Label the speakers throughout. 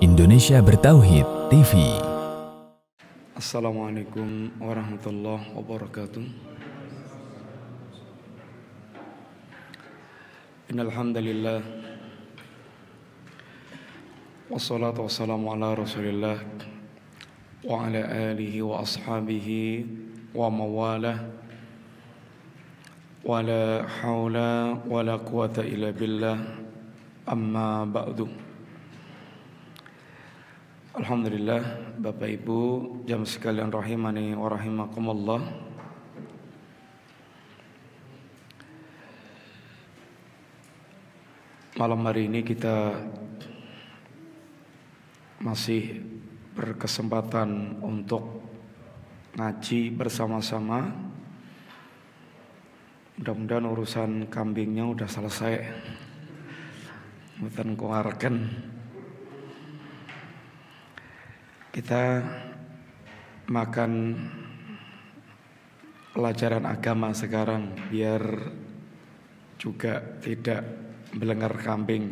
Speaker 1: Indonesia Bertauhid TV.
Speaker 2: Assalamualaikum warahmatullahi wabarakatuh. Innal hamdalillah wassalatu wassalamu ala Rasulillah wa ala alihi wa ashabihi wa mawalah wa la haula wa la quwata illa billah amma ba'du. Alhamdulillah, Bapak Ibu jamaah sekalian rahimani wa rahimakumullah. Malam hari ini kita masih berkesempatan untuk ngaji bersama-sama. Mudah-mudahan urusan kambingnya udah selesai. Mboten kuareken. Kita makan pelajaran agama sekarang biar juga tidak melenggar kambing.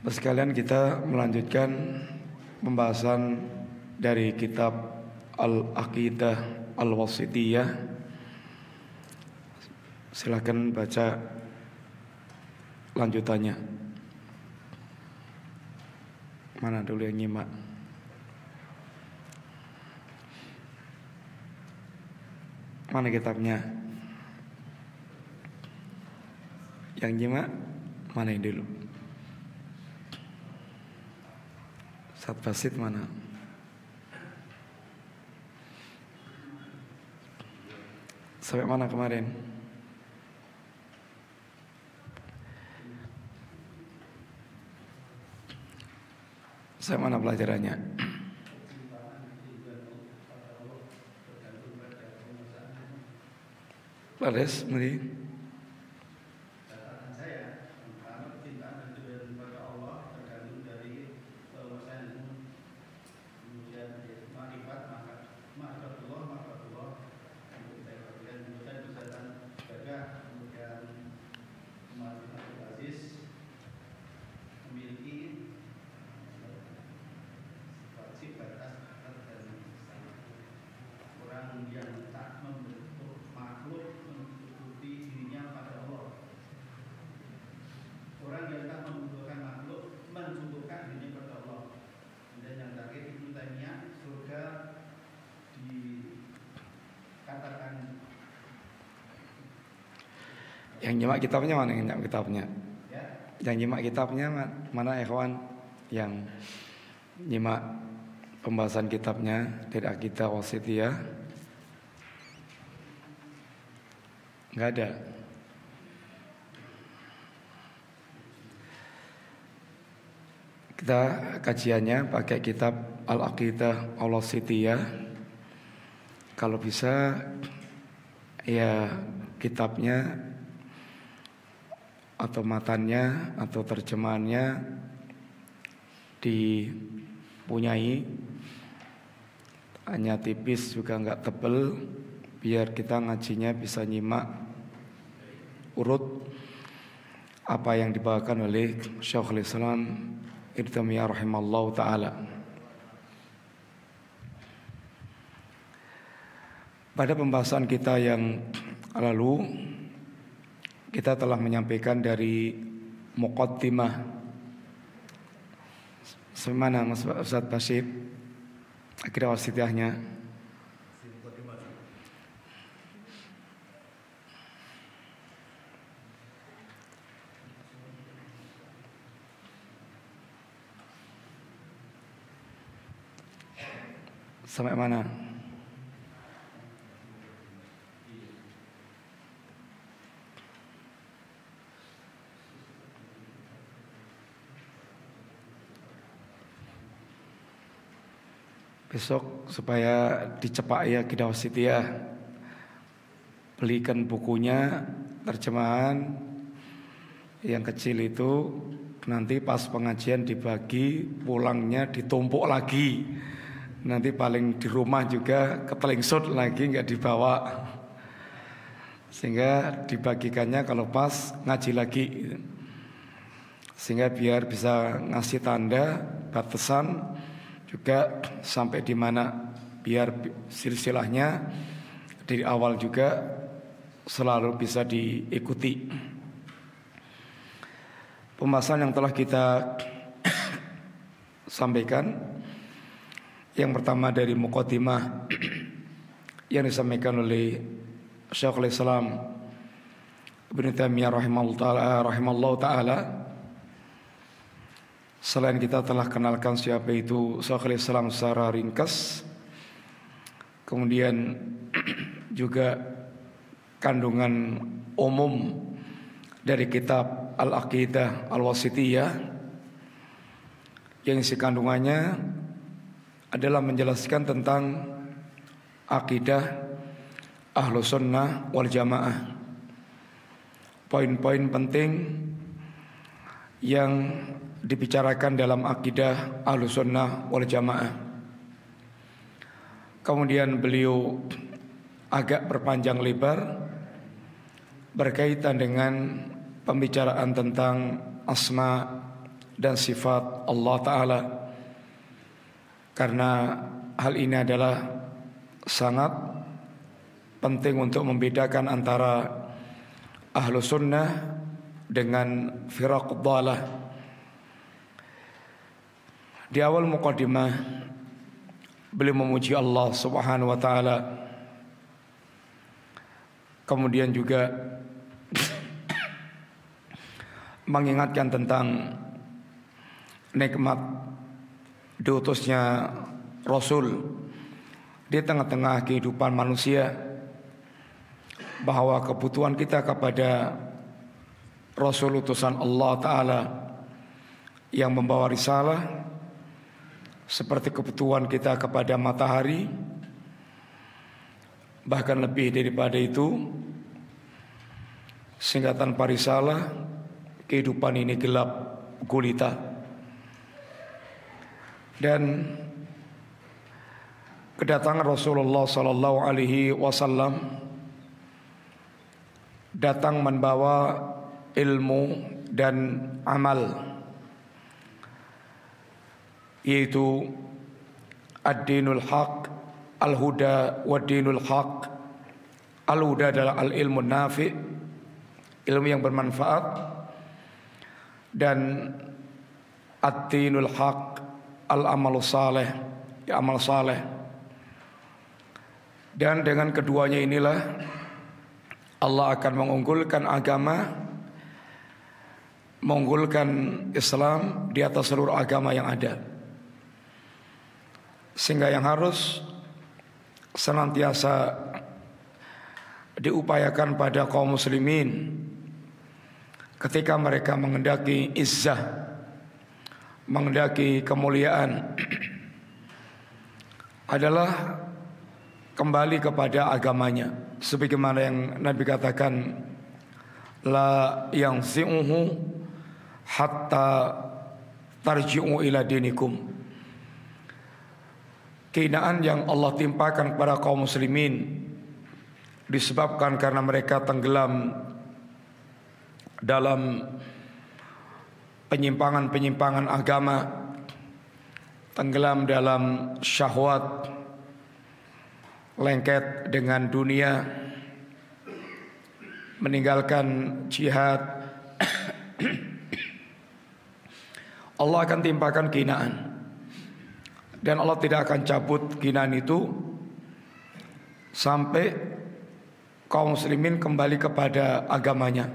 Speaker 2: Sekalian kita melanjutkan pembahasan dari kitab Al-Aqidah Al-Wasithiyah. Silakan baca lanjutannya. Mana dulu yang nyimak? Mana kitabnya? Yang nyimak mana yang dulu? Satbasit mana? Sampai mana kemarin? Saya mana pelajarannya? Laris, mari. Yang nyimak kitabnya mana? Yang nyimak kitabnya? Yang nyimak kitabnya mana ikhwan? Yang nyimak pembahasan kitabnya dari Aqidah Wasithiyah? Enggak ada. Kita kajiannya pakai kitab Al-Aqidah Al-Wasithiyah. Kalau bisa ya kitabnya atau matannya atau terjemahannya dipunyai, hanya tipis juga enggak tebel, biar kita ngajinya bisa nyimak urut apa yang dibawakan oleh Syekhul Islam Ibnu Taimiyah rahimallahu taala. Pada pembahasan kita yang lalu kita telah menyampaikan dari muqaddimah. Semana Mas Ustaz Basyir Aqidah Wasithiyahnya? Sampai mana? Besok supaya dicepak ya Aqidah Wasithiyah, belikan bukunya, terjemahan yang kecil itu, nanti pas pengajian dibagi, pulangnya ditumpuk lagi. Nanti paling di rumah juga ketelingsut lagi, nggak dibawa. Sehingga dibagikannya kalau pas ngaji lagi. sehingga biar bisa ngasih tanda batasan juga sampai di mana, biar silsilahnya dari awal juga selalu bisa diikuti. Pembahasan yang telah kita sampaikan, yang pertama dari muqaddimah yang disampaikan oleh Syekhul Islam Ibnu Taimiyah rahimallahu taala. Selain kita telah kenalkan siapa itu Syekhul Islam secara ringkas, kemudian juga kandungan umum dari kitab Al-Aqidah Al-Wasithiyah, yang isi kandungannya adalah menjelaskan tentang akidah Ahlus Sunnah wal Jamaah, poin-poin penting yang dibicarakan dalam akidah Ahlus Sunnah wal Jamaah. Kemudian beliau agak berpanjang lebar berkaitan dengan pembicaraan tentang asma dan sifat Allah Ta'ala, karena hal ini adalah sangat penting untuk membedakan antara Ahlus Sunnah dengan firaqud dhalah. Di awal muqaddimah beliau memuji Allah Subhanahu wa taala, kemudian juga mengingatkan tentang nikmat diutusnya Rasul di tengah-tengah kehidupan manusia, bahwa kebutuhan kita kepada Rasul utusan Allah Ta'ala yang membawa risalah seperti kebutuhan kita kepada matahari, bahkan lebih daripada itu, sehingga tanpa risalah kehidupan ini gelap gulita. Dan kedatangan Rasulullah sallallahu alaihi wasallam datang membawa ilmu dan amal, yaitu ad-dinul haq, al-huda wa dinul haq. Al-huda adalah al-ilmu nafi', ilmu yang bermanfaat, dan ad-dinul haq, al-amalu saleh, amal saleh. Dan dengan keduanya inilah Allah akan mengunggulkan agama, mengunggulkan Islam di atas seluruh agama yang ada. Sehingga yang harus senantiasa diupayakan pada kaum muslimin ketika mereka mengendaki izzah, mengendaki kemuliaan, adalah kembali kepada agamanya, sebagaimana yang Nabi katakan, la yanzi'uhu hatta tarji'u ila dinikum. Kehinaan yang Allah timpakan kepada kaum muslimin disebabkan karena mereka tenggelam dalam penyimpangan-penyimpangan agama, tenggelam dalam syahwat, lengket dengan dunia, meninggalkan jihad. Allah akan timpakan kehinaan, dan Allah tidak akan cabut kehinaan itu sampai kaum muslimin kembali kepada agamanya.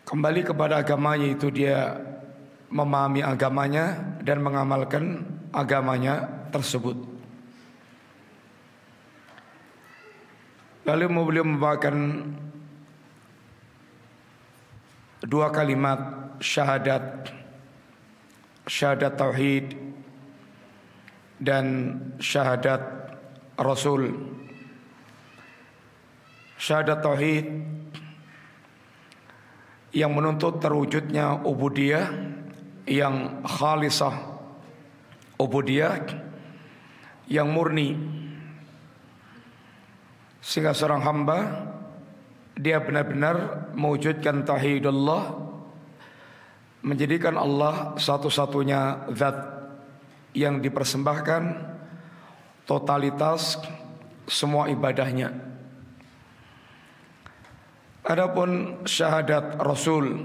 Speaker 2: Kembali kepada agamanya itu dia memahami agamanya dan mengamalkan agamanya tersebut. Lalu beliau membawakan dua kalimat syahadat, syahadat tauhid dan syahadat Rasul. Syahadat tauhid yang menuntut terwujudnya ubudiyah yang khalisah, ubudiyah yang murni, sehingga seorang hamba dia benar-benar mewujudkan tauhidullah menjadikan Allah satu-satunya zat yang dipersembahkan totalitas semua ibadahnya. Adapun syahadat Rasul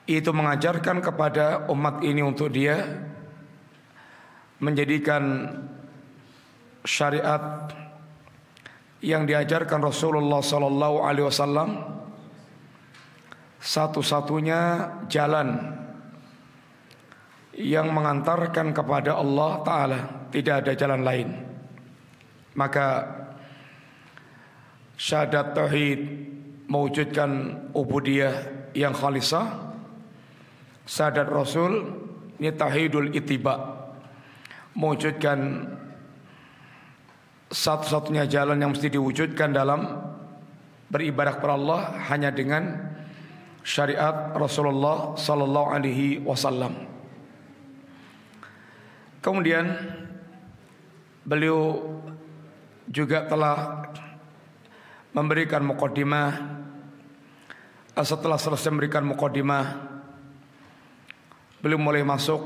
Speaker 2: itu mengajarkan kepada umat ini untuk dia menjadikan syariat yang diajarkan Rasulullah sallallahu alaihi wasallam satu-satunya jalan yang mengantarkan kepada Allah Ta'ala, tidak ada jalan lain. Maka syahadat tauhid mewujudkan ubudiyah yang khalisah. Syahadat Rasul ini tauhidul ittiba, mewujudkan satu-satunya jalan yang mesti diwujudkan dalam beribadah kepada Allah hanya dengan syariat Rasulullah sallallahu alaihi wasallam. Kemudian beliau juga telah memberikan muqaddimah. Setelah selesai memberikan muqaddimah, beliau mulai masuk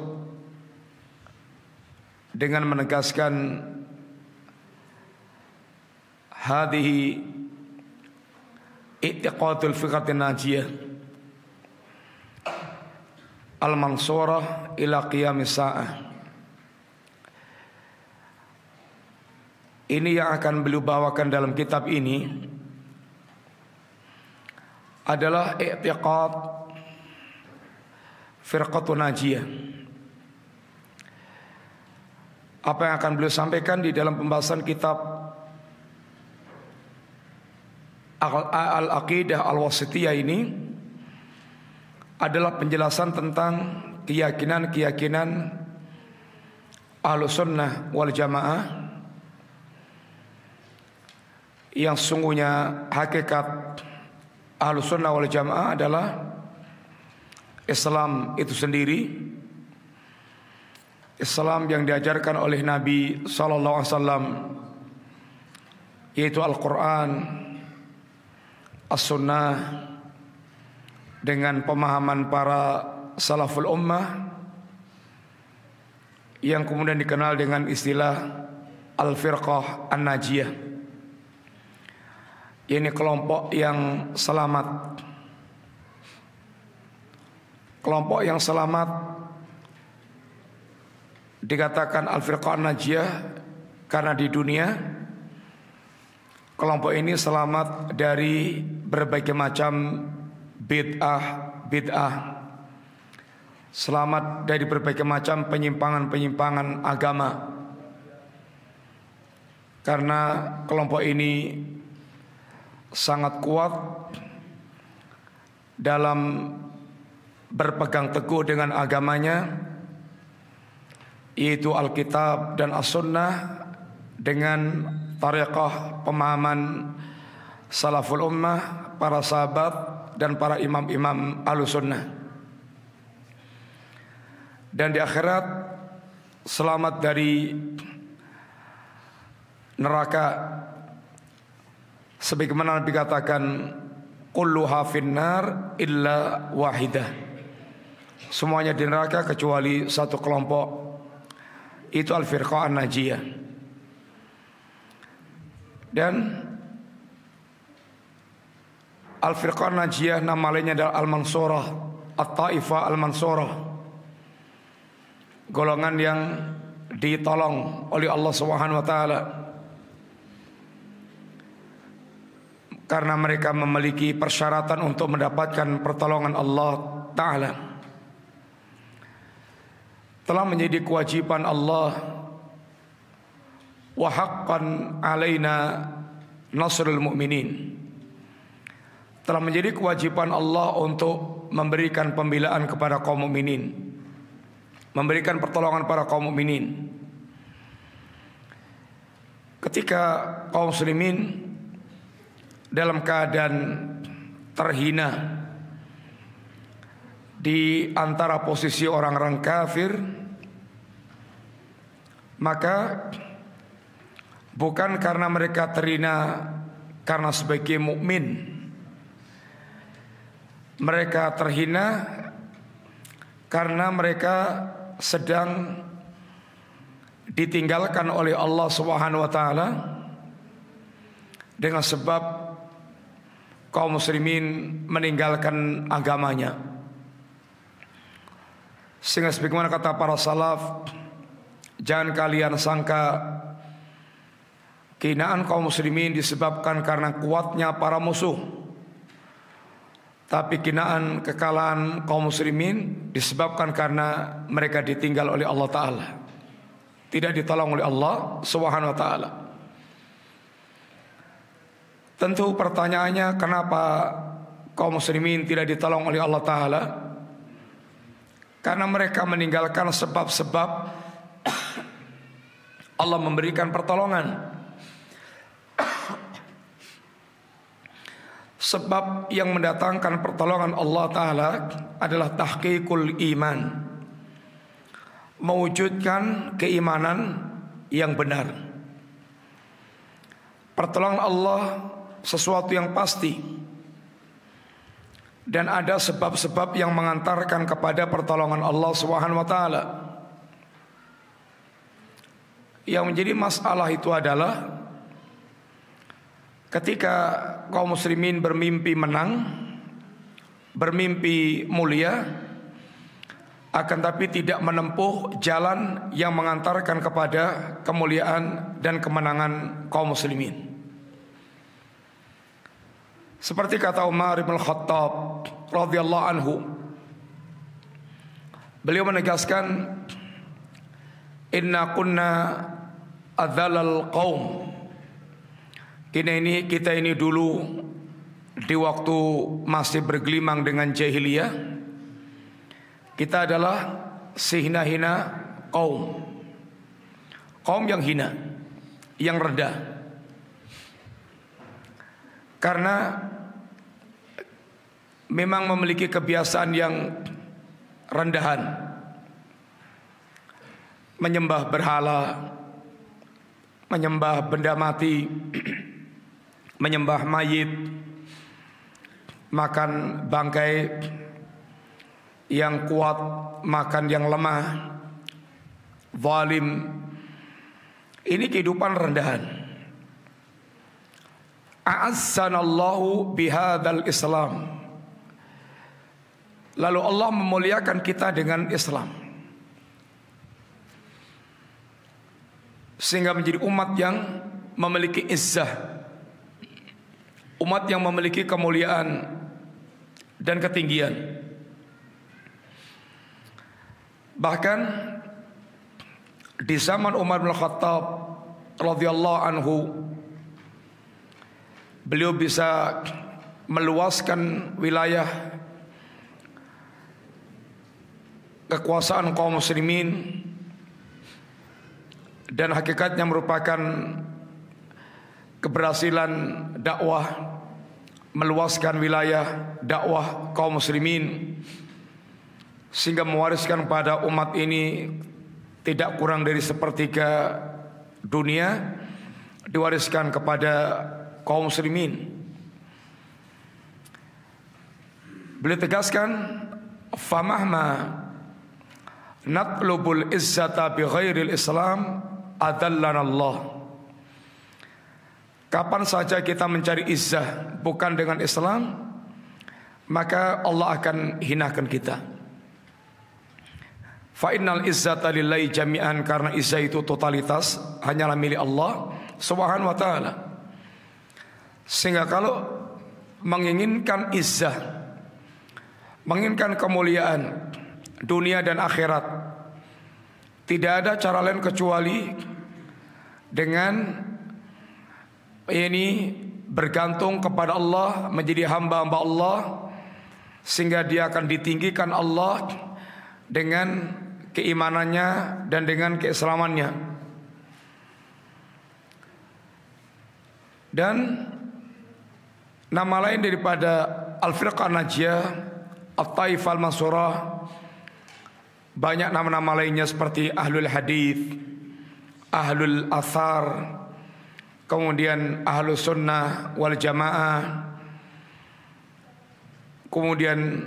Speaker 2: dengan menegaskan hadhihi i'tiqadul firqatin najiyah al-mansurah ila qiyamis sa'ah. Ini yang akan beliau bawakan dalam kitab ini adalah i'tiqad firqatun najiyah. Apa yang akan beliau sampaikan di dalam pembahasan kitab Al-Aqidah Al-Wasithiyah ini adalah penjelasan tentang keyakinan-keyakinan Ahlus Sunnah wal Jamaah yang sungguhnya hakikat Ahlus Sunnah wal Jamaah adalah Islam itu sendiri, Islam yang diajarkan oleh Nabi sallallahu alaihi wasallam, yaitu Al-Quran, As-Sunnah, dengan pemahaman para salaful ummah yang kemudian dikenal dengan istilah Al-Firqah An-Najiyah, ini kelompok yang selamat. Kelompok yang selamat dikatakan Al-Firqah An-Najiyah karena di dunia kelompok ini selamat dari berbagai macam bid'ah, selamat dari berbagai macam penyimpangan-penyimpangan agama. Karena kelompok ini sangat kuat dalam berpegang teguh dengan agamanya, yaitu Alkitab dan As-Sunnah, dengan tariqah pemahaman salaful ummah, para sahabat dan para imam-imam Ahlussunnah. Dan di akhirat selamat dari neraka, sebagaimana Nabi katakan kulluha finnar illa wahidah, semuanya di neraka kecuali satu kelompok, itu Al-Firqah An-Najiyah. Dan Al-Firqah An-Najiyah nama lainnya adalah Al-Mansurah, At-Taifah Al-Mansurah, golongan yang ditolong oleh Allah Subhanahu wa taala karena mereka memiliki persyaratan untuk mendapatkan pertolongan Allah taala. Telah menjadi kewajiban Allah, wa haqqan alaina nasrul mu'minin, telah menjadi kewajiban Allah untuk memberikan pembelaan kepada kaum mukminin, memberikan pertolongan para kaum mukminin. Ketika kaum muslimin dalam keadaan terhina di antara posisi orang-orang kafir, maka bukan karena mereka terhina karena sebagai mukmin, Mereka terhina karena mereka sedang ditinggalkan oleh Allah Subhanahu wa taala dengan sebab kaum muslimin meninggalkan agamanya. Sehingga sebagaimana kata para salaf, jangan kalian sangka kehinaan kaum muslimin disebabkan karena kuatnya para musuh, tapi kehinaan kekalahan kaum muslimin disebabkan karena mereka ditinggal oleh Allah Ta'ala, tidak ditolong oleh Allah Subhanahu wa Ta'ala. Tentu pertanyaannya, kenapa kaum muslimin tidak ditolong oleh Allah Ta'ala? Karena mereka meninggalkan sebab-sebab Allah memberikan pertolongan. Sebab yang mendatangkan pertolongan Allah Ta'ala adalah tahqiqul iman, mewujudkan keimanan yang benar. Pertolongan Allah sesuatu yang pasti, dan ada sebab-sebab yang mengantarkan kepada pertolongan Allah Subhanahu wa taala. Yang menjadi masalah itu adalah ketika kaum muslimin bermimpi menang, bermimpi mulia, akan tapi tidak menempuh jalan yang mengantarkan kepada kemuliaan dan kemenangan kaum muslimin. Seperti kata Umar bin Khattab radhiyallahu anhu, beliau menegaskan, inna kunna adzalal qaum. Kita ini dulu di waktu masih bergelimang dengan jahiliyah, kita adalah sehina-hina kaum, kaum yang hina, yang rendah. Karena memang memiliki kebiasaan yang rendahan, menyembah berhala, menyembah benda mati, menyembah mayit, makan bangkai yang kuat, makan yang lemah, zalim. Ini kehidupan rendahan. A'azzanallahu bihadzal Islam. Lalu Allah memuliakan kita dengan Islam, sehingga menjadi umat yang memiliki izzah, umat yang memiliki kemuliaan dan ketinggian. Bahkan di zaman Umar bin Khattab radhiyallahu anhu, beliau bisa meluaskan wilayah kekuasaan kaum muslimin, dan hakikatnya merupakan keberhasilan dakwah, meluaskan wilayah dakwah kaum muslimin, sehingga mewariskan pada umat ini tidak kurang dari sepertiga dunia diwariskan kepada kaum muslimin. Beliau tegaskan, famahma natlubul izzata bi ghairil Islam adallana Allah. Kapan saja kita mencari izzah bukan dengan Islam, maka Allah akan hinakan kita. Fa innal izzata lillahi jami'an, karena izzah itu totalitas hanyalah milik Allah Subhanahu wa taala. Sehingga kalau menginginkan izzah, menginginkan kemuliaan dunia dan akhirat, tidak ada cara lain kecuali dengan ini bergantung kepada Allah, menjadi hamba-hamba Allah, sehingga dia akan ditinggikan Allah dengan keimanannya dan dengan keislamannya. Dan nama lain daripada Al-Firqah Najiyah, At-Taifah Al-Mansurah, banyak nama-nama lainnya seperti Ahlul Hadith, Ahlul Athar, kemudian Ahlus Sunnah wal Jamaah, kemudian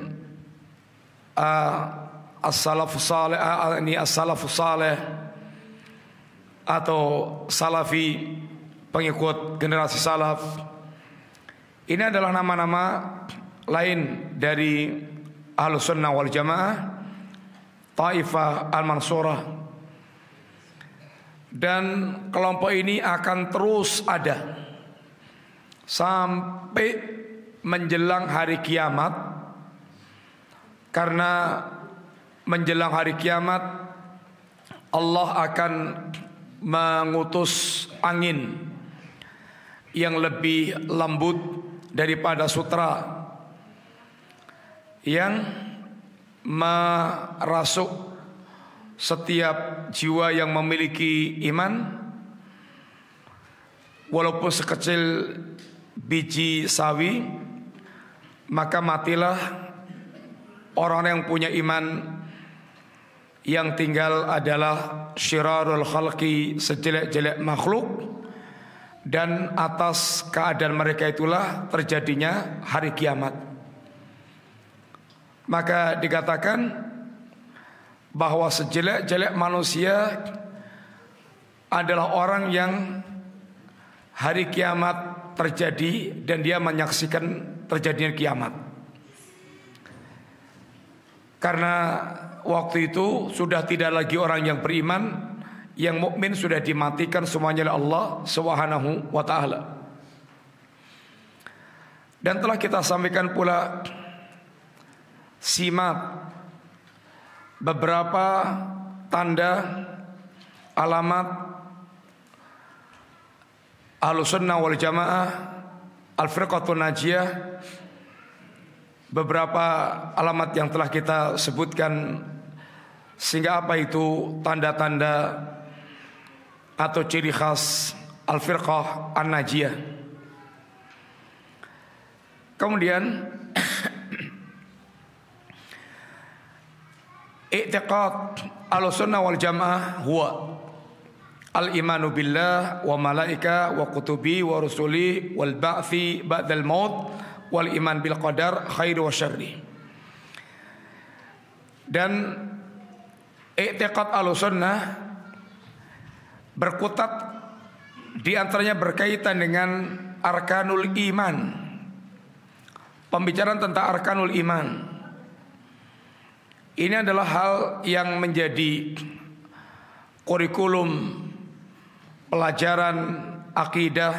Speaker 2: as-salafus saleh atau salafi, pengikut generasi salaf. Ini adalah nama-nama lain dari Ahlus Sunnah wal Jamaah, Taifah Al-Mansurah. Dan kelompok ini akan terus ada sampai menjelang hari kiamat, karena menjelang hari kiamat Allah akan mengutus angin yang lebih lembut daripada sutra, yang merasuk setiap jiwa yang memiliki iman, walaupun sekecil biji sawi, maka matilah orang yang punya iman. Yang tinggal adalah syirarul khalqi, sejelek-jelek makhluk, dan atas keadaan mereka itulah terjadinya hari kiamat. Maka dikatakan bahwa sejelek-jelek manusia adalah orang yang hari kiamat terjadi dan dia menyaksikan terjadinya kiamat. Karena waktu itu sudah tidak lagi orang yang beriman, yang mukmin sudah dimatikan semuanya oleh Allah Subhanahu wa taala. Dan telah kita sampaikan pula simat, beberapa tanda alamat Ahlus Sunnah wal Jamaah, Al-Firqatun Najiyah. Beberapa alamat yang telah kita sebutkan, sehingga apa itu tanda-tanda atau ciri khas Al-Firqah An-Najiyah. Kemudian i'tiqad Ahlussunnah wal Jamaah huwa al-imanu billah wa malaika wa kutubi wa rusuli wal ba'thi ba'dal maut wal iman bil qadar khairi wa syarri. Dan i'tiqad Ahlussunnah berkutat di antaranya berkaitan dengan arkanul iman. Pembicaraan tentang arkanul iman ini adalah hal yang menjadi kurikulum pelajaran akidah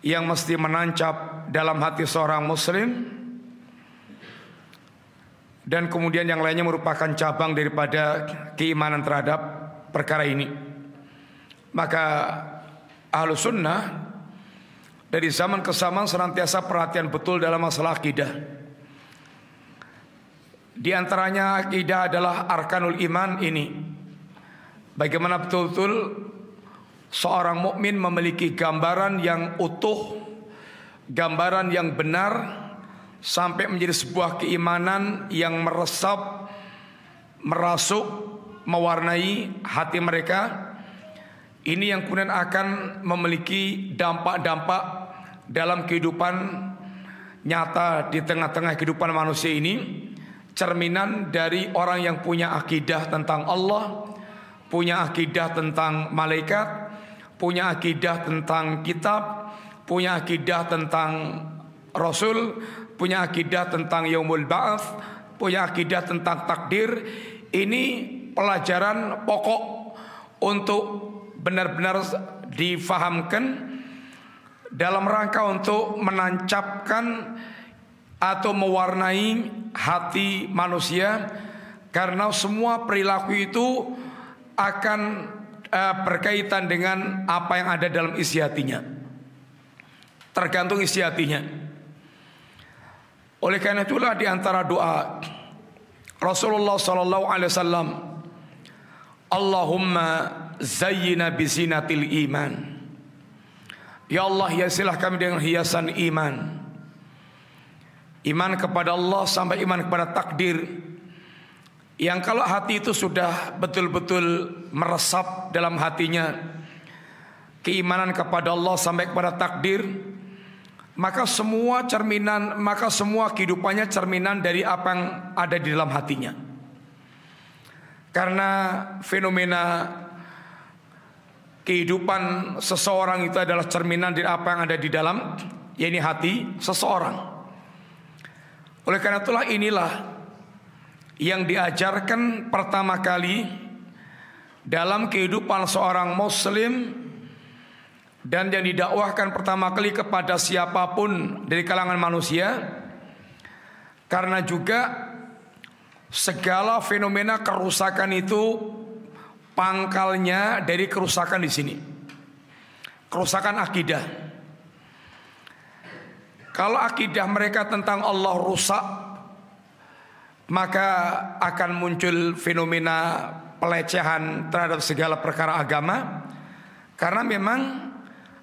Speaker 2: yang mesti menancap dalam hati seorang muslim, dan kemudian yang lainnya merupakan cabang daripada keimanan terhadap perkara ini. Maka Ahlus Sunnah dari zaman ke zaman senantiasa perhatian betul dalam masalah akidah. Di antaranya akidah adalah arkanul iman ini. Bagaimana betul-betul seorang mukmin memiliki gambaran yang utuh, gambaran yang benar, sampai menjadi sebuah keimanan yang meresap, merasuk, mewarnai hati mereka. Ini yang kemudian akan memiliki dampak-dampak dalam kehidupan nyata di tengah-tengah kehidupan manusia ini. Cerminan dari orang yang punya akidah tentang Allah, punya akidah tentang malaikat, punya akidah tentang kitab, punya akidah tentang Rasul, punya akidah tentang yaumul ba'ats, punya akidah tentang takdir. Ini pelajaran pokok untuk benar-benar difahamkan dalam rangka untuk menancapkan atau mewarnai hati manusia, karena semua perilaku itu akan berkaitan dengan apa yang ada dalam isi hatinya, tergantung isi hatinya. Oleh karena itulah di antara doa Rasulullah sallallahu alaihi wasallam, Allahumma zayyina bizinatil iman. Ya Allah, hiasilah kami dengan hiasan iman. Iman kepada Allah sampai iman kepada takdir, yang kalau hati itu sudah betul-betul meresap dalam hatinya, keimanan kepada Allah sampai kepada takdir, maka semua kehidupannya cerminan dari apa yang ada di dalam hatinya. Karena fenomena kehidupan seseorang itu adalah cerminan dari apa yang ada di dalam, yaitu hati seseorang. Oleh karena inilah yang diajarkan pertama kali dalam kehidupan seorang muslim, dan yang didakwahkan pertama kali kepada siapapun dari kalangan manusia. Karena juga segala fenomena kerusakan itu pangkalnya dari kerusakan di sini, kerusakan akidah. Kalau akidah mereka tentang Allah rusak, maka akan muncul fenomena pelecehan terhadap segala perkara agama. Karena memang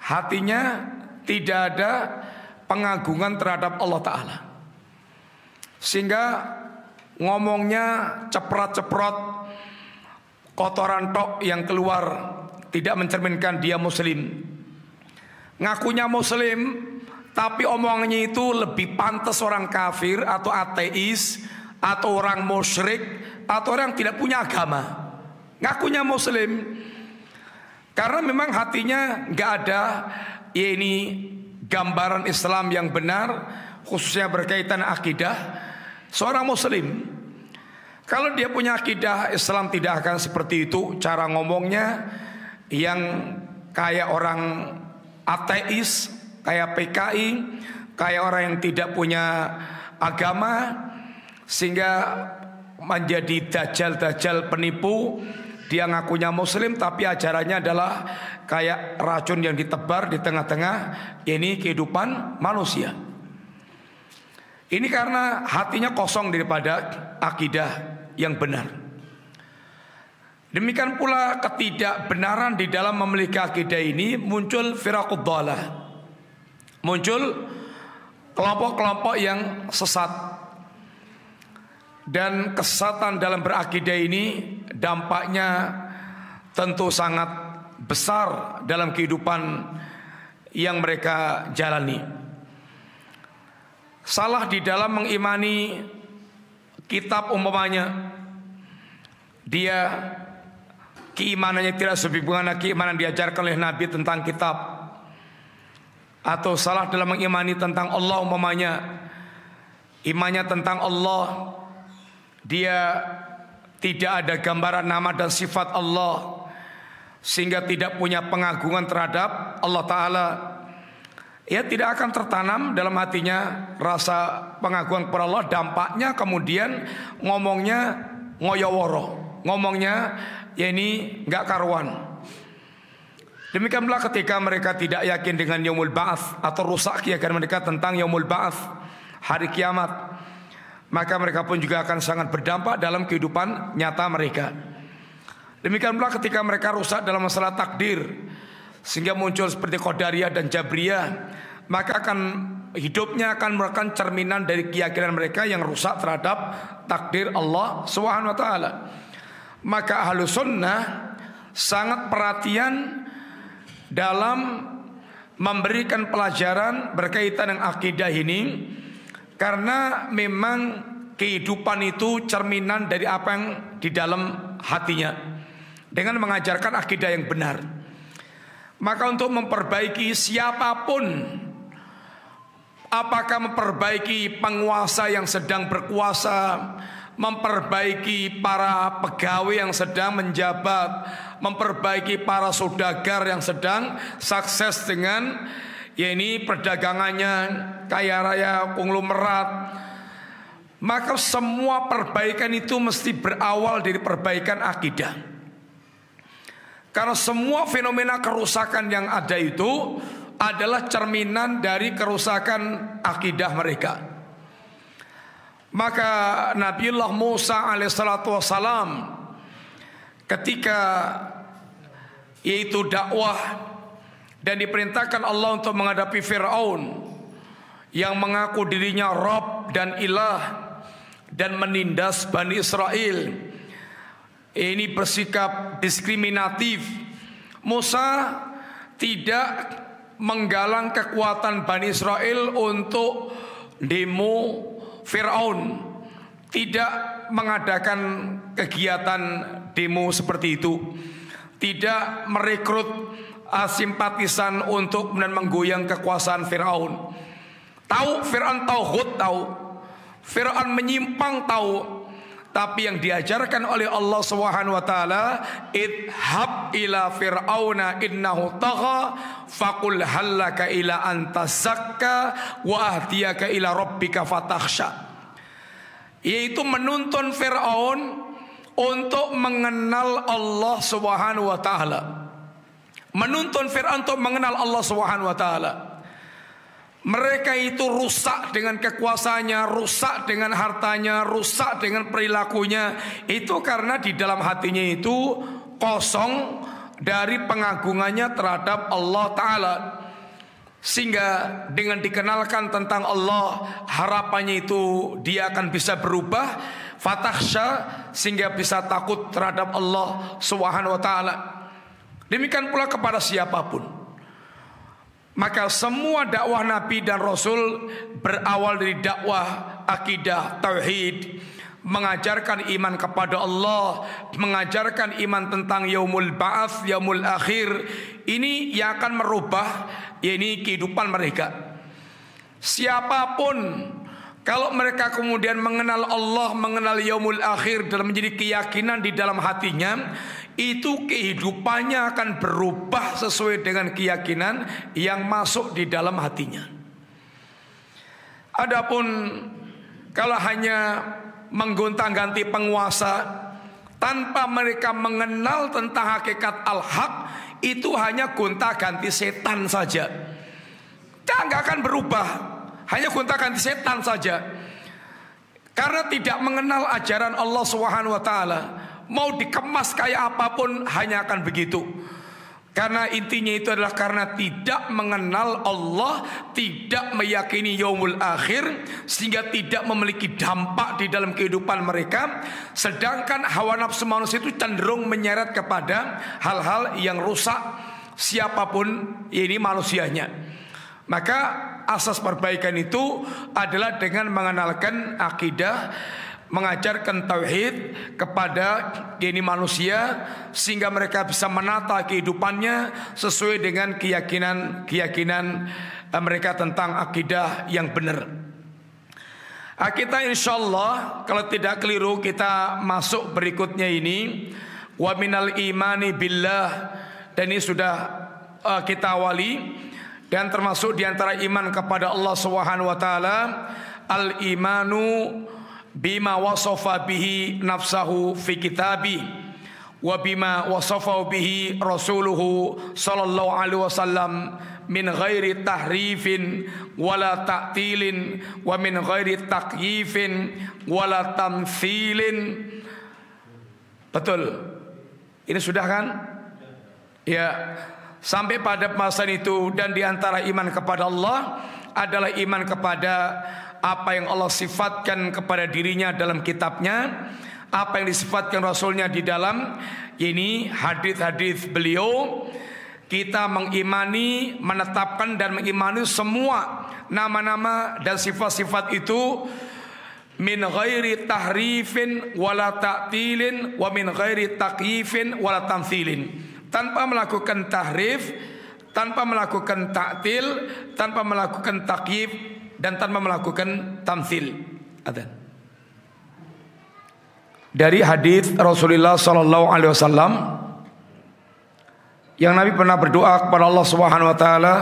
Speaker 2: hatinya tidak ada pengagungan terhadap Allah Ta'ala, sehingga ngomongnya ceprot-ceprot, kotoran tok yang keluar, tidak mencerminkan dia muslim. Ngakunya muslim, tapi omongannya itu lebih pantas orang kafir atau ateis atau orang musyrik atau orang tidak punya agama. Ngakunya muslim, karena memang hatinya nggak ada gambaran Islam yang benar, khususnya berkaitan akidah seorang muslim. Kalau dia punya akidah Islam tidak akan seperti itu. Cara ngomongnya yang kayak orang ateis, kayak PKI, kayak orang yang tidak punya agama, sehingga menjadi dajjal-dajjal penipu. Dia ngakunya muslim tapi ajarannya adalah kayak racun yang ditebar di tengah-tengah kehidupan manusia. Ini karena hatinya kosong daripada akidah yang benar. Demikian pula ketidakbenaran di dalam memiliki akidah ini, muncul firaqud dhalah, muncul kelompok-kelompok yang sesat. Dan kesesatan dalam berakidah ini dampaknya tentu sangat besar dalam kehidupan yang mereka jalani. Salah di dalam mengimani kitab, umpamanya dia keimanannya tidak sebagaimana keimanan diajarkan oleh Nabi tentang kitab, atau salah dalam mengimani tentang Allah, umpamanya imannya tentang Allah dia tidak ada gambaran nama dan sifat Allah, sehingga tidak punya pengagungan terhadap Allah Ta'ala. Ya, tidak akan tertanam dalam hatinya rasa pengagungan kepada Allah. Dampaknya kemudian ngomongnya ngoyoworo, ngomongnya nggak karuan. Demikian pula ketika mereka tidak yakin dengan yaumul ba'ats, atau rusak keyakinan mereka tentang yaumul ba'ats, hari kiamat, maka mereka pun juga akan sangat berdampak dalam kehidupan nyata mereka. Demikian pula ketika mereka rusak dalam masalah takdir, sehingga muncul seperti Qadariyah dan Jabriyah, maka hidupnya akan merupakan cerminan dari keyakinan mereka yang rusak terhadap takdir Allah Subhanahu wa taala. Maka Ahlus Sunnah sangat perhatian dalam memberikan pelajaran berkaitan dengan akidah ini, karena memang kehidupan itu cerminan dari apa yang di dalam hatinya, dengan mengajarkan akidah yang benar. Maka untuk memperbaiki siapapun, apakah memperbaiki penguasa yang sedang berkuasa, memperbaiki para pegawai yang sedang menjabat, memperbaiki para saudagar yang sedang sukses dengan perdagangannya, kaya raya, konglomerat, maka semua perbaikan itu mesti berawal dari perbaikan akidah. Karena semua fenomena kerusakan yang ada itu adalah cerminan dari kerusakan akidah mereka. Maka Nabiullah Musa alaihissalatu wassalam ketika dakwah dan diperintahkan Allah untuk menghadapi Fir'aun yang mengaku dirinya Rabb dan Ilah dan menindas Bani Israel, ini bersikap diskriminatif. Musa tidak menggalang kekuatan Bani Israel untuk demo Fir'aun. Tidak mengadakan kegiatan demo seperti itu. Tidak merekrut simpatisan untuk menggoyang kekuasaan Fir'aun. Tahu Fir'aun tauhid, tahu Fir'aun menyimpang, tahu. Tapi yang diajarkan oleh Allah Subhanahu wa taala, idhab ila fir'auna innahu tagha faqul hallaka ila anta zakka wa ahdiyaka ila rabbika fatakhsha. Yaitu menuntun Fir'aun untuk mengenal Allah Subhanahu wa taala. Menuntun Fir'aun untuk mengenal Allah Subhanahu wa taala. Mereka itu rusak dengan kekuasaannya, rusak dengan hartanya, rusak dengan perilakunya. Itu karena di dalam hatinya itu kosong dari pengagungannya terhadap Allah Ta'ala. Sehingga dengan dikenalkan tentang Allah, harapannya itu dia akan bisa berubah, fatakhsha, sehingga bisa takut terhadap Allah Subhanahu wa Ta'ala. Demikian pula kepada siapapun. Maka semua dakwah Nabi dan Rasul berawal dari dakwah akidah tauhid, mengajarkan iman kepada Allah, mengajarkan iman tentang yaumul ba'ats, yaumul akhir. Ini yang akan merubah kehidupan mereka. Siapapun kalau mereka kemudian mengenal Allah, mengenal yaumul akhir dalam menjadi keyakinan di dalam hatinya, itu kehidupannya akan berubah sesuai dengan keyakinan yang masuk di dalam hatinya. Adapun kalau hanya menggonta-ganti penguasa tanpa mereka mengenal tentang hakikat al-haq, itu hanya gonta-ganti setan saja. Nggak akan berubah, hanya gonta-ganti setan saja. Karena tidak mengenal ajaran Allah Subhanahu wa taala. Mau dikemas kayak apapun hanya akan begitu. Karena intinya itu adalah karena tidak mengenal Allah, tidak meyakini yaumul akhir, sehingga tidak memiliki dampak di dalam kehidupan mereka. Sedangkan hawa nafsu manusia itu cenderung menyeret kepada hal-hal yang rusak siapapun ini manusianya. Maka asas perbaikan itu adalah dengan mengenalkan akidah, mengajarkan tauhid kepada manusia, sehingga mereka bisa menata kehidupannya sesuai dengan keyakinan mereka tentang akidah yang benar. Kita insyaallah kalau tidak keliru kita masuk berikutnya ini, wa minal imani billah, dan ini sudah kita awali, dan termasuk diantara iman kepada Allah Subhanahu wa taala al imanu bima wasafa bihi nafsahu fi kitabi wa bima wasafa bihi rasuluhu sallallahu alaihi wasallam min ghairi tahrifin wala ta'tilin wa min ghairi takyifin wala tamthilin. Betul. Ini sudah kan? Ya. Sampai pada masa itu, dan diantara iman kepada Allah adalah iman kepada apa yang Allah sifatkan kepada dirinya dalam kitabnya, apa yang disifatkan Rasulnya di dalam hadis-hadis beliau. Kita mengimani, menetapkan dan mengimani semua nama-nama dan sifat-sifat itu min ghairi tahrifin wala ta'tilin wa min ghairi takyifin wala tamthilin. Tanpa melakukan tahrif, tanpa melakukan ta'til, tanpa melakukan takyif, dan tanpa melakukan tamthil. Ada dari hadis Rasulullah sallallahu alaihi wasallam yang Nabi pernah berdoa kepada Allah Subhanahu wa taala,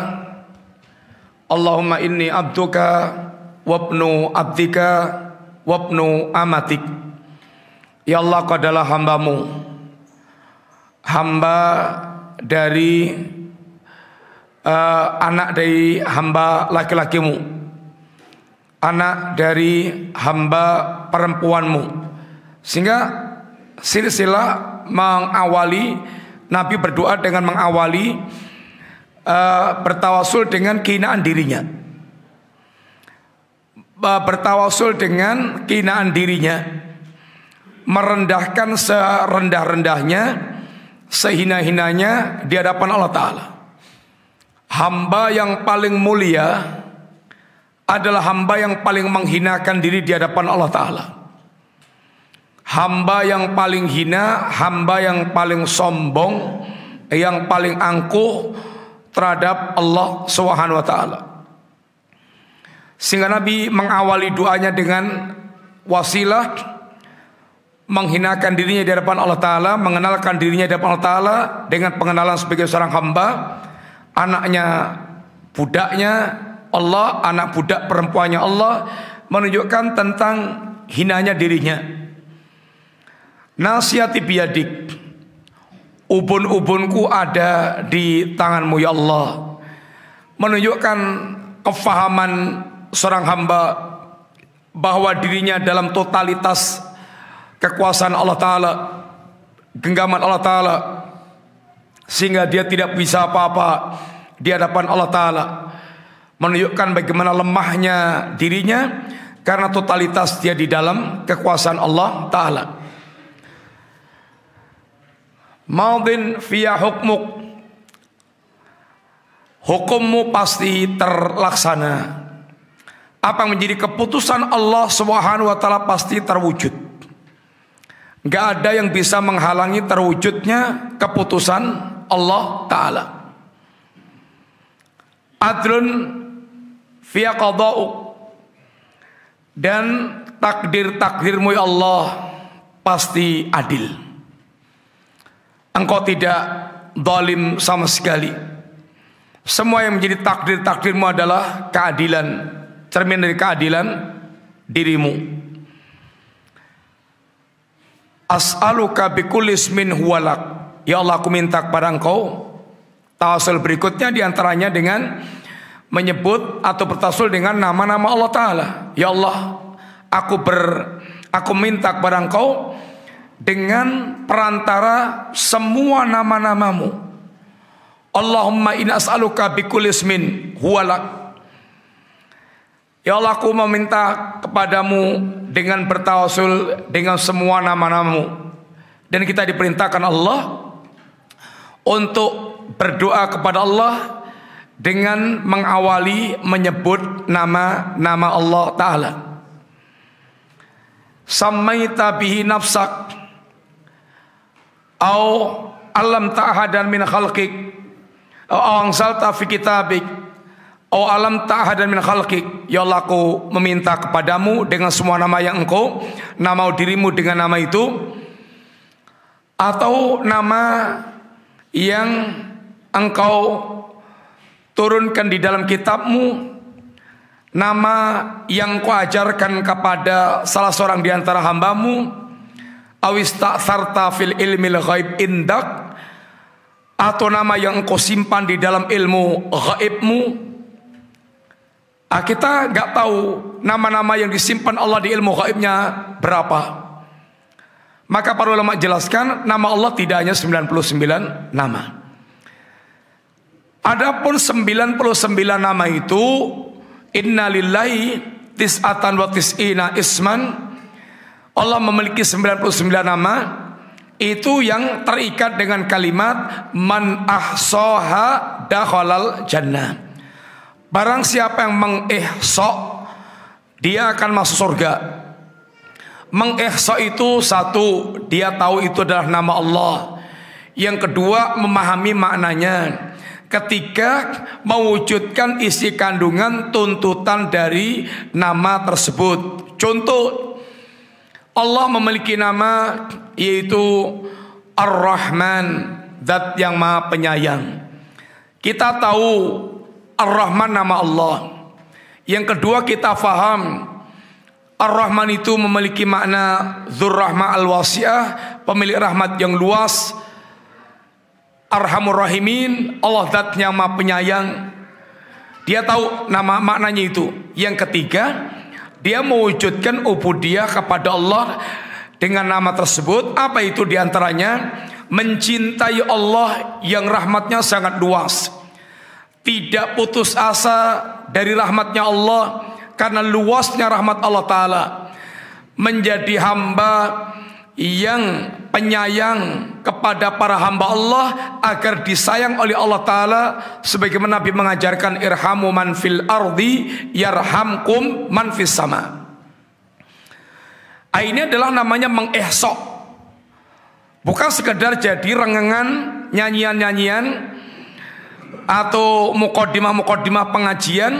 Speaker 2: Allahumma inni abduka wabnu abdika wabnu amatik. Ya Allah, Kau adalah hambamu, hamba dari anak dari hamba laki-lakimu, anak dari hamba perempuanmu. Sehingga silsilah mengawali, Nabi berdoa dengan mengawali bertawasul dengan kehinaan dirinya, bertawasul dengan kehinaan dirinya, merendahkan serendah-rendahnya, sehina-hinanya di hadapan Allah Ta'ala. hamba yang paling mulia adalah hamba yang paling menghinakan diri di hadapan Allah Ta'ala. Hamba yang paling hina, hamba yang paling sombong, yang paling angkuh terhadap Allah Subhanahu wa Ta'ala. Sehingga Nabi mengawali doanya dengan wasilah menghinakan dirinya di hadapan Allah Ta'ala, mengenalkan dirinya di hadapan Allah Ta'ala dengan pengenalan sebagai seorang hamba, anaknya, budaknya Allah, anak budak perempuannya Allah, menunjukkan tentang hinanya dirinya. Nasihati biyadik, ubun-ubunku ada di tanganmu ya Allah. Menunjukkan kefahaman seorang hamba bahwa dirinya dalam totalitas kekuasaan Allah Ta'ala, genggaman Allah Ta'ala, sehingga dia tidak bisa apa-apa di hadapan Allah Ta'ala. Menunjukkan bagaimana lemahnya dirinya karena totalitas dia di dalam kekuasaan Allah Ta'ala. Maudin fiya hukmuk, hukummu pasti terlaksana. Apa yang menjadi keputusan Allah Subhanahu wa Ta'ala pasti terwujud. Gak ada yang bisa menghalangi terwujudnya keputusan Allah Ta'ala. Adlun fiya qada'uk, dan takdir-takdirmu ya Allah pasti adil. Engkau tidak zalim sama sekali. Semua yang menjadi takdir-takdirmu adalah keadilan, cermin dari keadilan dirimu. As'aluka bikulli ismin huwalak, ya Allah aku minta kepada engkau. Tawasul berikutnya diantaranya dengan menyebut atau bertawasul dengan nama-nama Allah Ta'ala. Ya Allah, aku minta kepada engkau dengan perantara semua nama-namamu. Allahumma inna as'aluka bikulli ismin huwalak, ya Allah aku meminta kepadamu dengan bertawasul dengan semua nama-namamu. Dan kita diperintahkan Allah untuk berdoa kepada Allah dengan mengawali menyebut nama-nama Allah Ta'ala. Sammaita bihi nafsak au alam ta'ahadan min khalqik au anzalta fi kitabik au alam ta'ahadan min khalqik. Ya Allah aku meminta kepadamu dengan semua nama yang engkau nama dirimu dengan nama itu, atau nama yang engkau turunkan di dalam kitabmu, nama yang kau ajarkan kepada salah seorang di antara hambamu, awista'tharta fil ilmil ghaib indak, atau nama yang engkau simpan di dalam ilmu ghaibmu. Kita gak tahu nama-nama yang disimpan Allah di ilmu ghaibnya berapa. Maka para ulama jelaskan nama Allah tidak hanya 99 nama. Adapun 99 nama itu, inna lillahi tis'atan wa tis'ina isman, Allah memiliki 99 nama, itu yang terikat dengan kalimat man ahsaha dakhalal jannah. Barang siapa yang mengihsa, dia akan masuk surga. Mengihsa itu satu, dia tahu itu adalah nama Allah. Yang kedua, memahami maknanya. Ketika mewujudkan isi kandungan tuntutan dari nama tersebut. Contoh, Allah memiliki nama yaitu Ar-Rahman, Zat yang Maha Penyayang. Kita tahu Ar-Rahman nama Allah. Yang kedua, kita faham Ar-Rahman itu memiliki makna Dzur-Rahmah Al-Wasi'ah, pemilik rahmat yang luas. Arhamur Rahimin, Allah Zat yang Maha Penyayang. Dia tahu nama maknanya itu. Yang ketiga, dia mewujudkan ubudiyah kepada Allah dengan nama tersebut. Apa itu diantaranya? Mencintai Allah yang rahmatnya sangat luas, tidak putus asa dari rahmatnya Allah karena luasnya rahmat Allah Ta'ala. Menjadi hamba yang penyayang kepada para hamba Allah agar disayang oleh Allah Ta'ala, sebagaimana Nabi mengajarkan irhamu man fil ardi yarhamkum man fis sama. Ini adalah namanya mengihsok, bukan sekedar jadi rengengan, nyanyian-nyanyian atau muqaddimah-muqaddimah pengajian,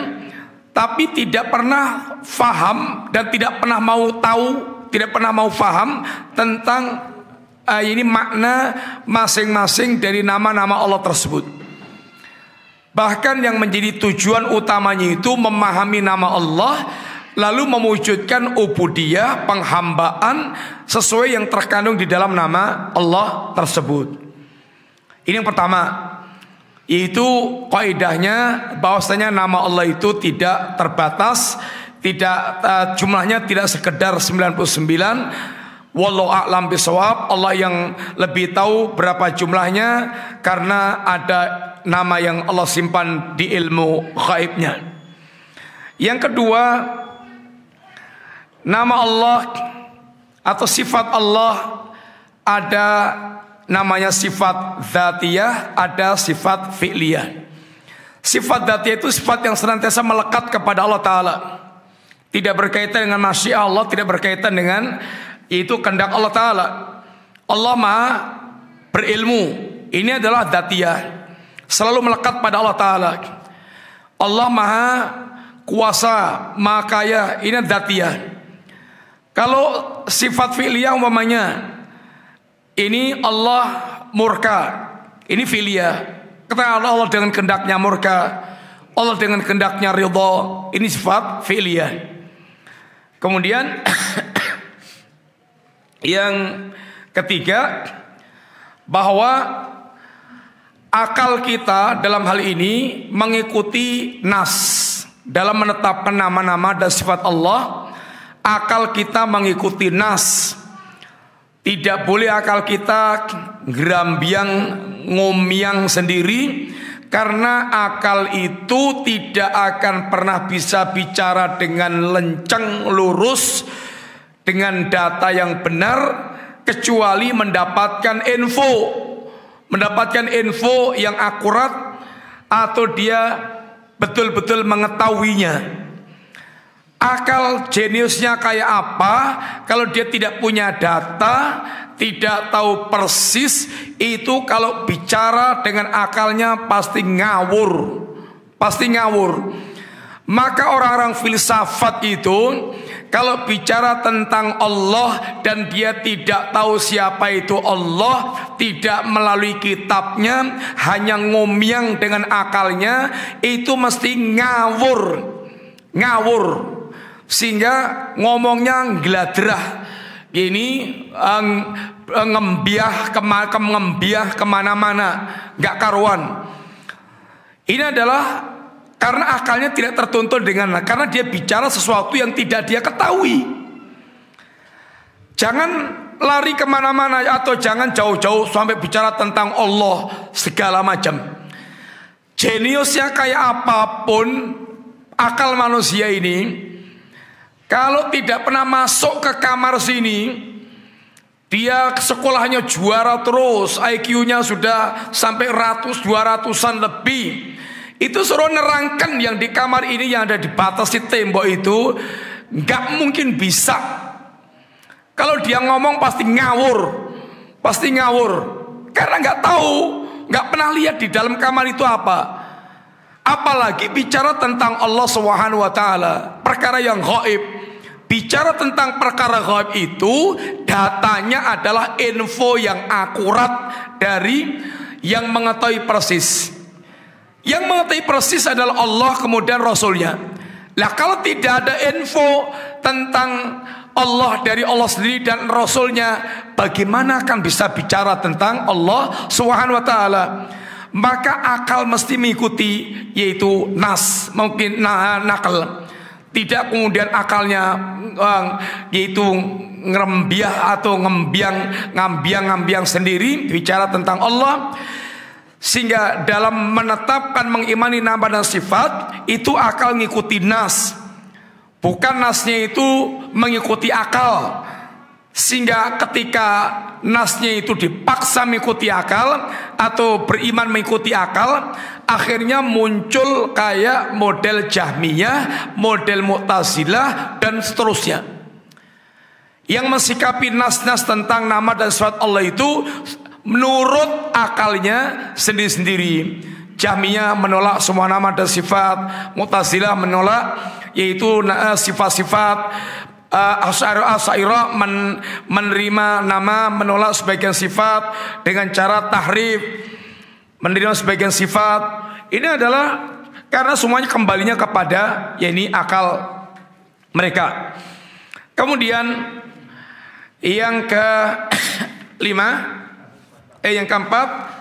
Speaker 2: tapi tidak pernah faham dan tidak pernah mau tahu, tidak pernah mau faham tentang ini makna masing-masing dari nama-nama Allah tersebut. Bahkan yang menjadi tujuan utamanya itu memahami nama Allah, lalu mewujudkan ubudiyah, penghambaan sesuai yang terkandung di dalam nama Allah tersebut. Ini yang pertama, yaitu kaidahnya bahwasanya nama Allah itu tidak terbatas, tidak jumlahnya tidak sekedar 99. Wallahu a'lam bishawab. Allah yang lebih tahu berapa jumlahnya, karena ada nama yang Allah simpan di ilmu gaibnya. Yang kedua, nama Allah atau sifat Allah ada namanya sifat dzatiyah, ada sifat fi'liyah. Sifat dzatiyah itu sifat yang senantiasa melekat kepada Allah Ta'ala, tidak berkaitan dengan masyiah Allah, tidak berkaitan dengan itu kehendak Allah Ta'ala. Allah Maha berilmu, ini adalah dzatiyah, selalu melekat pada Allah Ta'ala. Allah Maha kuasa, Maha kaya, ini dzatiyah. Kalau sifat fi'liyah umpamanya, ini Allah murka, ini fi'liyah. Kata Allah dengan kehendaknya murka, Allah dengan kehendaknya ridha, ini sifat fi'liyah. Kemudian yang ketiga, bahwa akal kita dalam hal ini mengikuti nas dalam menetapkan nama-nama dan sifat Allah. Akal kita mengikuti nas, tidak boleh akal kita gerambiang ngomyang sendiri, karena akal itu tidak akan pernah bisa bicara dengan lenceng lurus dengan data yang benar, kecuali mendapatkan info yang akurat, atau dia betul-betul mengetahuinya. Akal jeniusnya kayak apa kalau dia tidak punya data, tidak tahu persis, itu kalau bicara dengan akalnya pasti ngawur. Maka orang-orang filsafat itu kalau bicara tentang Allah dan dia tidak tahu siapa itu Allah, tidak melalui kitabnya, hanya ngomyang dengan akalnya, itu mesti ngawur. Sehingga ngomongnya ngeladrah, ini ngembiah kemana-mana, nggak karuan. Ini adalah karena akalnya tidak tertuntun karena dia bicara sesuatu yang tidak dia ketahui. Jangan lari kemana-mana, atau jangan jauh-jauh sampai bicara tentang Allah segala macam. Jeniusnya kayak apapun akal manusia ini, kalau tidak pernah masuk ke kamar sini, dia sekolahnya juara terus, IQ-nya sudah sampai 200-an lebih, itu suruh nerangkan yang di kamar ini yang ada di batas tembok itu, nggak mungkin bisa. Kalau dia ngomong pasti ngawur, karena nggak tahu, nggak pernah lihat di dalam kamar itu apa. Apalagi bicara tentang Allah Subhanahu wa Ta'ala, perkara yang gaib. Bicara tentang perkara gaib itu, datanya adalah info yang akurat dari yang mengetahui persis. Yang mengetahui persis adalah Allah, kemudian Rasulnya. Lah kalau tidak ada info tentang Allah dari Allah sendiri dan Rasulnya, bagaimana akan bisa bicara tentang Allah Subhanahu wa Ta'ala? Maka akal mesti mengikuti, yaitu nas, mungkin nakal. Tidak kemudian akalnya yaitu ngerembiah atau ngambiang sendiri bicara tentang Allah. Sehingga dalam menetapkan, mengimani nama dan sifat, itu akal mengikuti nas, bukan nasnya itu mengikuti akal. Sehingga ketika nasnya itu dipaksa mengikuti akal atau beriman mengikuti akal, akhirnya muncul kayak model Jahmiyah, model Mu'tazilah dan seterusnya, yang mensikapi nas-nas tentang nama dan sifat Allah itu menurut akalnya sendiri-sendiri. Jahmiyah menolak semua nama dan sifat, Mu'tazilah menolak yaitu sifat-sifat, Asy'ariyah menerima nama, menolak sebagian sifat dengan cara tahrif, menerima sebagian sifat. Ini adalah karena semuanya kembalinya kepada yakni akal mereka. Kemudian yang yang keempat,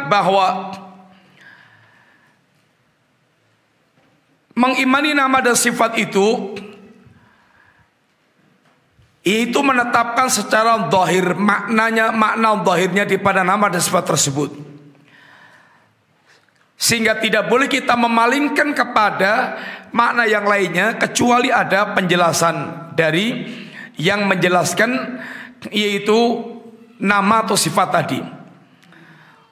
Speaker 2: bahwa mengimani nama dan sifat itu menetapkan secara zahir makna zahirnya daripada nama dan sifat tersebut, sehingga tidak boleh kita memalingkan kepada makna yang lainnya kecuali ada penjelasan dari yang menjelaskan, yaitu nama atau sifat tadi.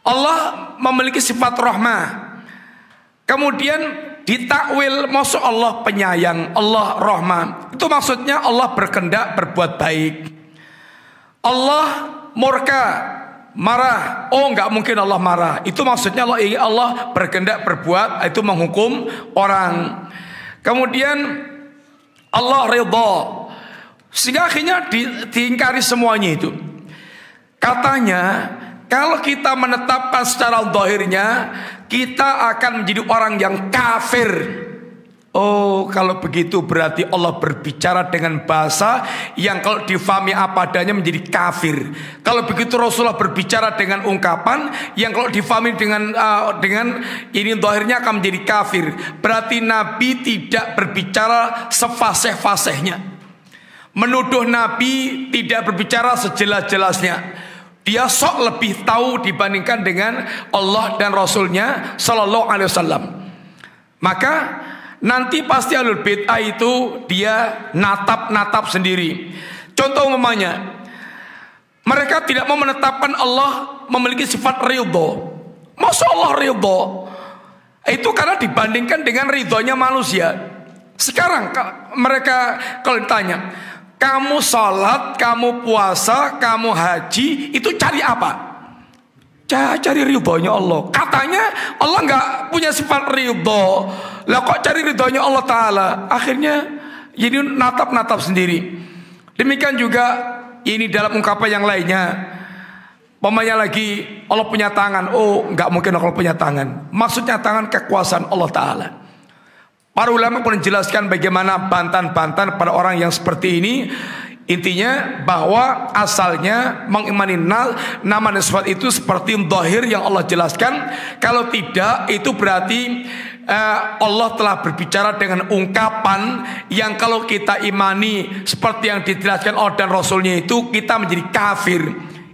Speaker 2: Allah memiliki sifat rahmah, kemudian ditakwil masuk Allah penyayang, Allah rahman. Itu maksudnya Allah berkehendak berbuat baik. Allah murka, marah. Oh, enggak mungkin Allah marah. Itu maksudnya Allah berkehendak berbuat, itu menghukum orang. Kemudian Allah ridha, sehingga akhirnya diingkari semuanya itu. Katanya kalau kita menetapkan secara zahirnya, kita akan menjadi orang yang kafir. Oh, kalau begitu berarti Allah berbicara dengan bahasa yang kalau difahami apa adanya menjadi kafir. Kalau begitu Rasulullah berbicara dengan ungkapan yang kalau difahami dengan ini zahirnya akan menjadi kafir. Berarti Nabi tidak berbicara sefasih-fasihnya. Menuduh Nabi tidak berbicara sejelas-jelasnya. Dia sok lebih tahu dibandingkan dengan Allah dan Rasulnya Sallallahu Alaihi Wasallam. Maka nanti pasti ahlul bid'ah itu dia natap sendiri. Contoh umpamanya, mereka tidak mau menetapkan Allah memiliki sifat ridho. Masa Allah ridho? Itu karena dibandingkan dengan ridhonya manusia. Sekarang mereka kalau ditanya, kamu sholat, kamu puasa, kamu haji, itu cari apa? Cari ridhonya Allah. Katanya Allah nggak punya sifat ridho. Lah kok cari ridhonya Allah Ta'ala? Akhirnya jadi natap sendiri. Demikian juga ini dalam ungkapan yang lainnya. Pemanya lagi Allah punya tangan. Oh, nggak mungkin Allah punya tangan. Maksudnya tangan kekuasaan Allah Ta'ala. Para ulama pun menjelaskan bagaimana bantahan-bantahan pada orang yang seperti ini. Intinya bahwa asalnya mengimani nama dan sifat itu seperti zahir yang Allah jelaskan. Kalau tidak, itu berarti Allah telah berbicara dengan ungkapan yang kalau kita imani seperti yang dijelaskan Allah dan Rasulnya itu, kita menjadi kafir.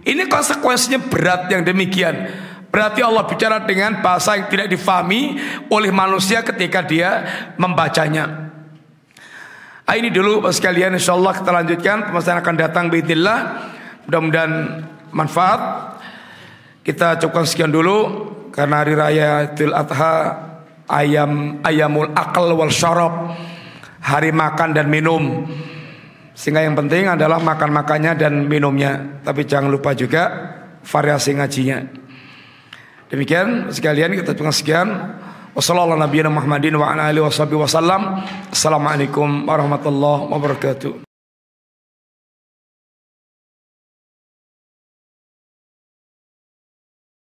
Speaker 2: Ini konsekuensinya berat yang demikian. Berarti Allah bicara dengan bahasa yang tidak difahami oleh manusia ketika dia membacanya. Ini dulu sekalian, insyaallah kita lanjutkan pembahasan akan datang biidznillah. Mudah-mudahan manfaat. Kita cukupkan sekian dulu karena hari raya Idul Adha, ayamul akal wal syarab, hari makan dan minum. Sehingga yang penting adalah makan-makannya dan minumnya. Tapi jangan lupa juga variasi ngajinya. Demikian sekalian kita cukupkan sekian. Wassalamualaikum warahmatullahi wabarakatuh.